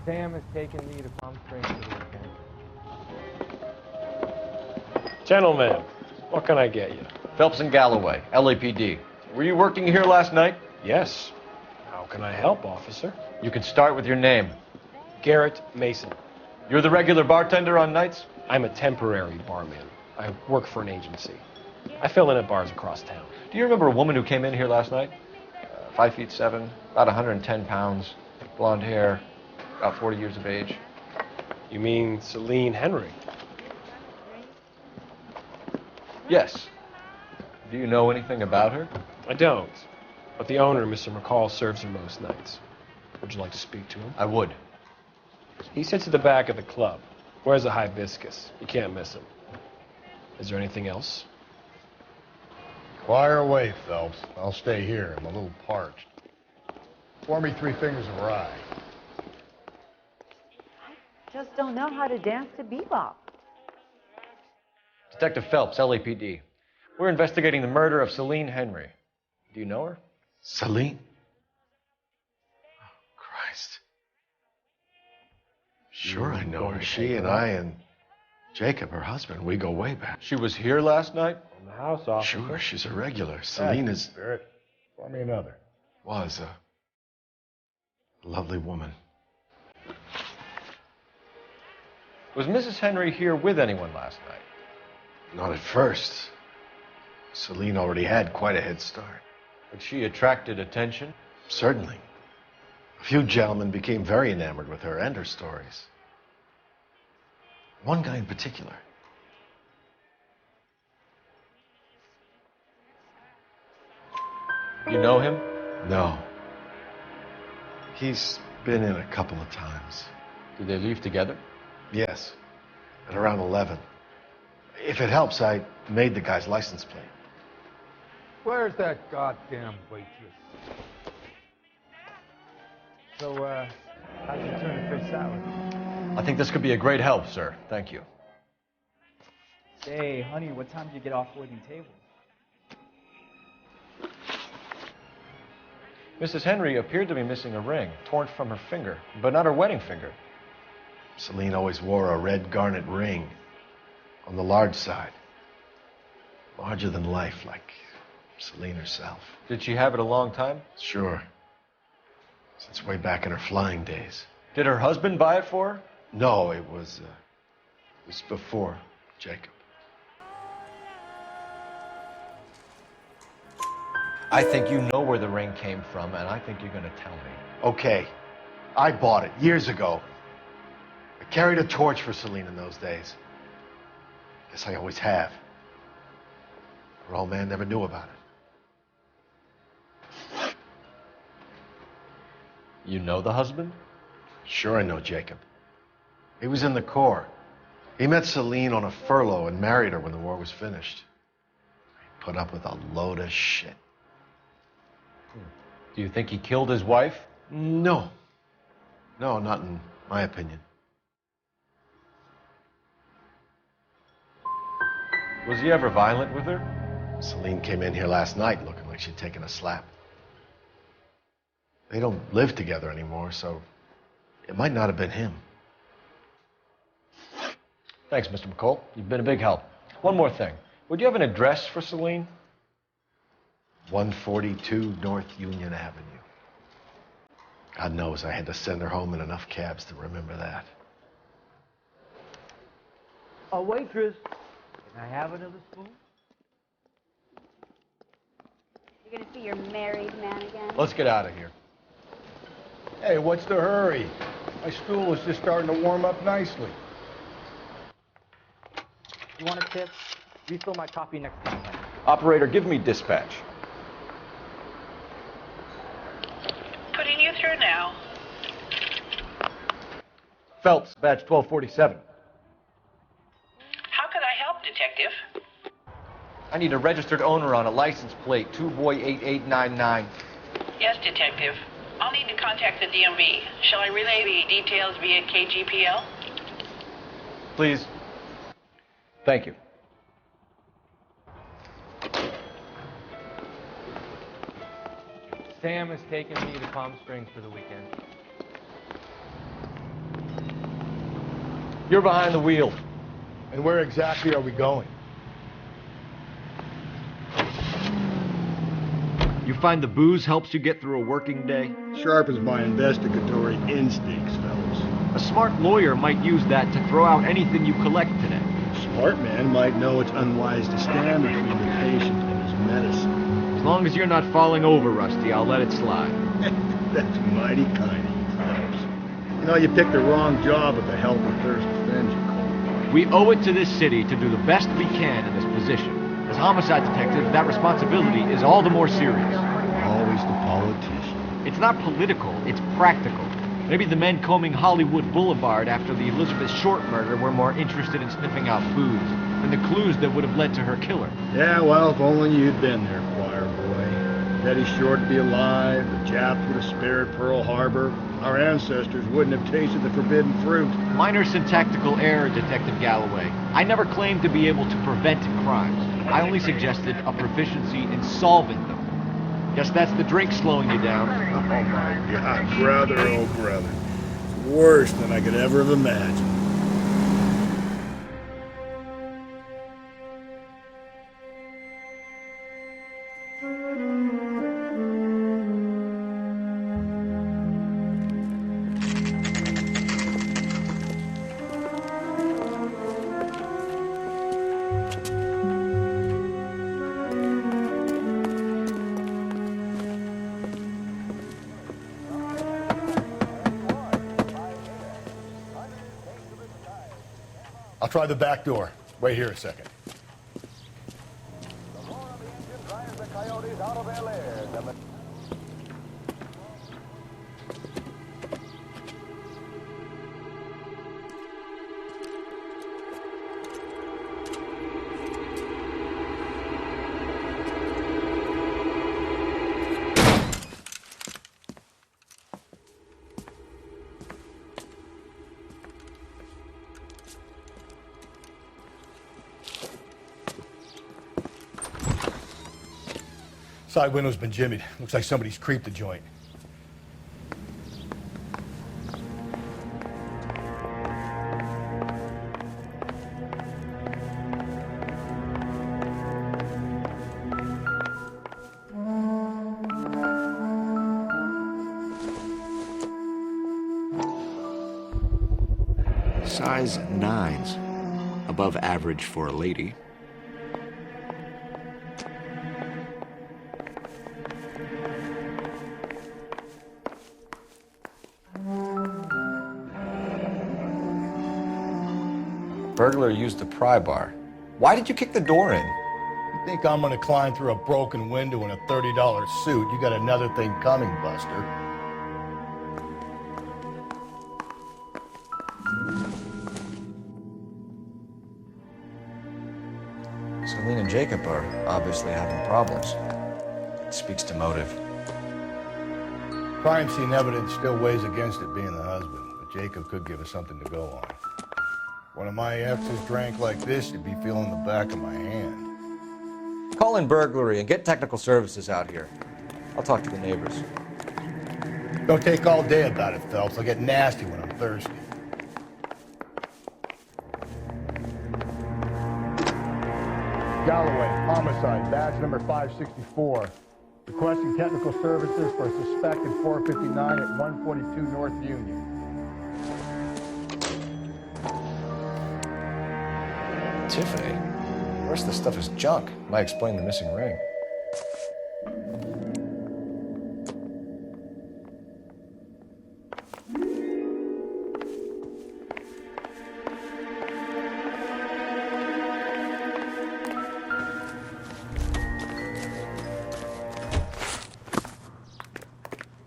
Sam has taken me to Palm Springs for the weekend. Gentlemen, what can I get you? Phelps and Galloway, LAPD. Were you working here last night? Yes. How can I help, officer? You can start with your name. Garrett Mason. You're the regular bartender on nights? I'm a temporary barman. I work for an agency. I fill in at bars across town. Do you remember a woman who came in here last night? 5'7", about 110 pounds, blonde hair, about 40 years of age. You mean Celine Henry? Yes. Do you know anything about her? I don't. But the owner, Mr. McCall, serves her most nights. Would you like to speak to him? I would. He sits at the back of the club. Wears a hibiscus. You can't miss him. Is there anything else? Fire away, Phelps. I'll stay here. I'm a little parched. Pour me 3 fingers of rye. Just don't know how to dance to bebop. Detective Phelps, LAPD. We're investigating the murder of Celine Henry. Do you know her? Celine? Oh, Christ. Sure, I know her. She and I and Jacob, her husband, we go way back. She was here last night? In the house, officer. Sure, she's a regular. Celine is... Spirit, pour me another. Was a lovely woman. Was Mrs. Henry here with anyone last night? Not at first. Celine already had quite a head start. But she attracted attention? Certainly. A few gentlemen became very enamored with her and her stories. One guy in particular. You know him? No. He's been in a couple of times. Did they leave together? Yes. At around 11. If it helps, I made the guy's license plate. Where's that goddamn waitress? So, how'd you turn the fish salad? I think this could be a great help, sir. Thank you. Hey, honey, what time do you get off waiting tables? Mrs. Henry appeared to be missing a ring, torn from her finger, but not her wedding finger. Celine always wore a red garnet ring on the large side. Larger than life, like Celine herself. Did she have it a long time? Sure. Since way back in her flying days. Did her husband buy it for her? No, it was before Jacob. I think you know where the ring came from, and I think you're going to tell me. Okay. I bought it years ago. I carried a torch for Celine in those days. Guess I always have. Her old man never knew about it. You know the husband? Sure, I know Jacob. He was in the Corps. He met Celine on a furlough and married her when the war was finished. He put up with a load of shit. Do you think he killed his wife? No. No, not in my opinion. Was he ever violent with her? Celine came in here last night looking like she'd taken a slap. They don't live together anymore, so it might not have been him. Thanks, Mr. McCall. You've been a big help. One more thing. Would you have an address for Celine? 142 North Union Avenue. God knows I had to send her home in enough cabs to remember that. A waitress. Can I have another spoon? You're gonna see your married man again? Let's get out of here. Hey, what's the hurry? My stool is just starting to warm up nicely. You want a tip? Refill my coffee next time. Operator, give me dispatch. Putting you through now. Phelps, badge 1247. How can I help, Detective? I need a registered owner on a license plate, 2boy8899. Yes, Detective. I'll need to contact the DMV. Shall I relay the details via KGPL? Please. Thank you. Sam has taken me to Palm Springs for the weekend. You're behind the wheel. And where exactly are we going? You find the booze helps you get through a working day? Sharpens my investigatory instincts, fellas. A smart lawyer might use that to throw out anything you collect today. A smart man might know it's unwise to stand between the patient and his medicine. As long as you're not falling over, Rusty, I'll let it slide. That's mighty kind of you fellas. You know, you picked the wrong job at the Help and Thirst Defense, Cole. We owe it to this city to do the best we can in this position. As homicide detectives, that responsibility is all the more serious. Always the politician. It's not political, it's practical. Maybe the men combing Hollywood Boulevard after the Elizabeth Short murder were more interested in sniffing out booze than the clues that would have led to her killer. Yeah, well, if only you'd been there, choir boy. Betty Short would be alive, the Japs would have spared Pearl Harbor, our ancestors wouldn't have tasted the forbidden fruit. Minor syntactical error, Detective Galloway. I never claimed to be able to prevent crimes. I only suggested a proficiency in solving them. Guess that's the drink slowing you down. Oh my God, brother, oh brother. It's worse than I could ever have imagined. I'll try the back door. Wait here a second. Side window's been jimmied. Looks like somebody's creeped the joint. Size 9s. Above average for a lady. Burglar used the pry bar. Why did you kick the door in? You think I'm gonna climb through a broken window in a $30 suit? You got another thing coming, Buster. Celine and Jacob are obviously having problems. It speaks to motive. Crime scene evidence still weighs against it being the husband, but Jacob could give us something to go on. One of my exes drank like this, you'd be feeling the back of my hand. Call in burglary and get technical services out here. I'll talk to the neighbors. Don't take all day about it, Phelps. I'll get nasty when I'm thirsty. Galloway, homicide, badge number 564. Requesting technical services for a suspected 459 at 142 North Union. Tiffany? The rest of the stuff is junk. Might explain the missing ring.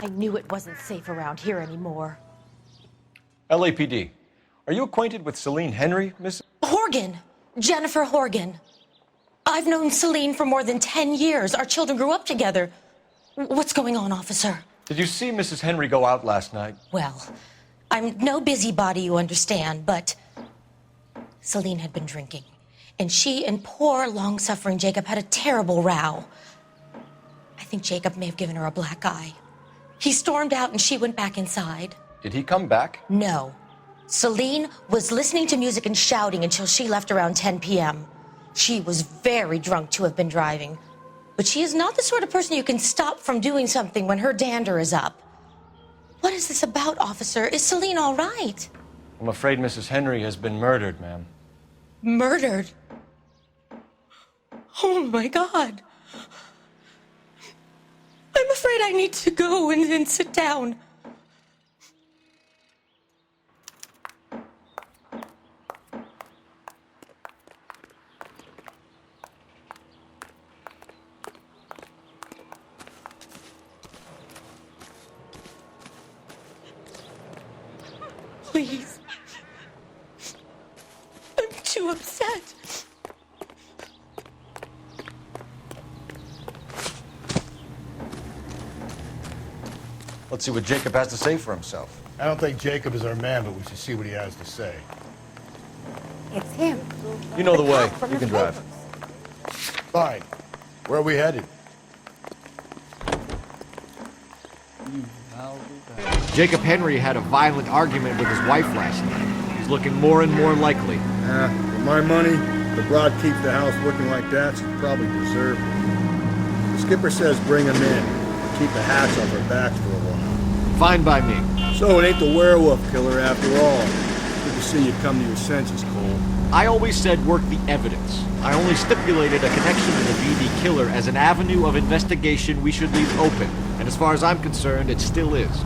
I knew it wasn't safe around here anymore. LAPD. Are you acquainted with Celine Henry, Miss? Horgan! Jennifer Horgan. I've known Celine for more than 10 years. Our children grew up together. What's going on, officer? Did you see Mrs. Henry go out last night? Well, I'm no busybody, you understand, but Celine had been drinking. And she and poor, long-suffering Jacob had a terrible row. I think Jacob may have given her a black eye. He stormed out and she went back inside. Did he come back? No. Celine was listening to music and shouting until she left around 10 p.m. She was very drunk to have been driving. But she is not the sort of person you can stop from doing something when her dander is up. What is this about, officer? Is Celine all right? I'm afraid Mrs. Henry has been murdered, ma'am. Murdered? Oh, my God. I'm afraid I need to go and sit down. Please. I'm too upset. Let's see what Jacob has to say for himself. I don't think Jacob is our man, but we should see what he has to say. It's him. You know the way. You can drive. Fine. Where are we headed? Jacob Henry had a violent argument with his wife last night. He's looking more and more likely. For my money, if the broad keeps the house looking like that, she probably deserved it. The skipper says bring him in. Keep the hats off our backs for a while. Fine by me. So it ain't the werewolf killer after all. Good to see you come to your senses, Cole. I always said work the evidence. I only stipulated a connection to the VD killer as an avenue of investigation we should leave open. And as far as I'm concerned, it still is.